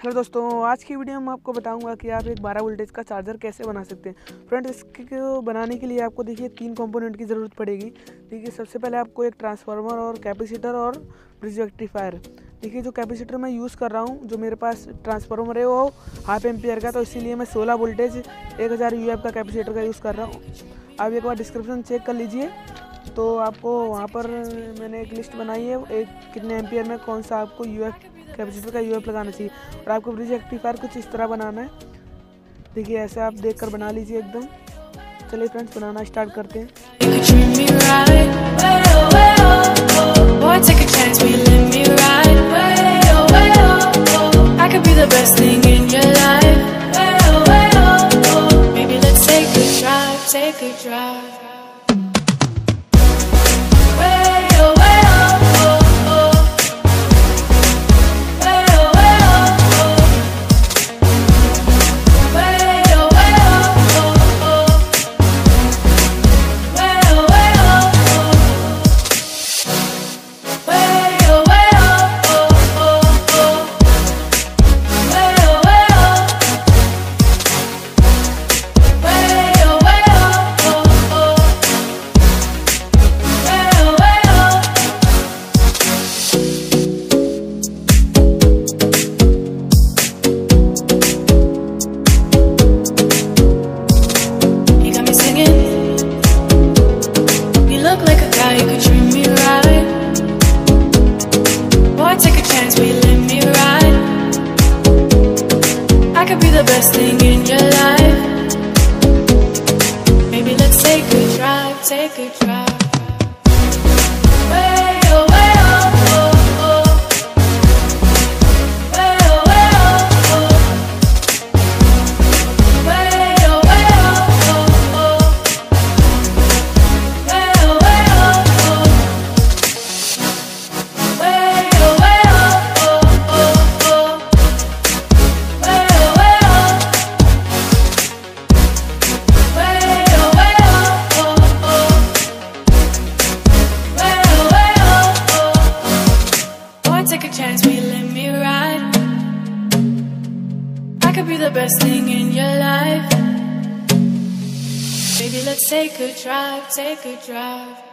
Hello दोस्तों, आज की वीडियो में आपको बताऊंगा कि आप एक 12 वोल्टेज का चार्जर कैसे बना सकते हैं। फ्रेंड, इसको बनाने के लिए आपको देखिए 3 कंपोनेंट की ज़रूरत पड़ेगी। देखिए, सबसे पहले आपको एक ट्रांसफार्मर और कैपेसिटर और ब्रिज रेक्टिफायर। देखिए, जो कैपेसिटर मैं यूज़ कर रहा हूँ, जो मेरे पास ट्रांसफार्मर है वो 1/2 एम्पियर का, तो इसीलिए मैं 16 वोल्टेज 1000 UF का कैपेसिटर का यूज़ कर रहा हूँ। आप एक बार डिस्क्रिप्शन चेक कर लीजिए, तो आपको वहाँ पर मैंने एक लिस्ट बनाई है एक कितने एम्पियर में कौन सा आपको कैपेसिटर का UF लगाना चाहिए। और आपको ब्रिज रेक्टिफायर कुछ इस तरह बनाना है। देखिए, ऐसे आप देखकर बना लीजिए एकदम। चलिए फ्रेंड्स, बनाना स्टार्ट करते हैं। The best thing in your life. Maybe let's take a drive, take a drive. Way oh, way oh, oh, oh. Way oh, way oh, oh. Way oh, way oh, oh, oh. Way oh, way oh, oh. Way oh, way oh, oh, oh. Take a chance, will you let me ride? I could be the best thing in your life. Baby, let's take a drive, take a drive.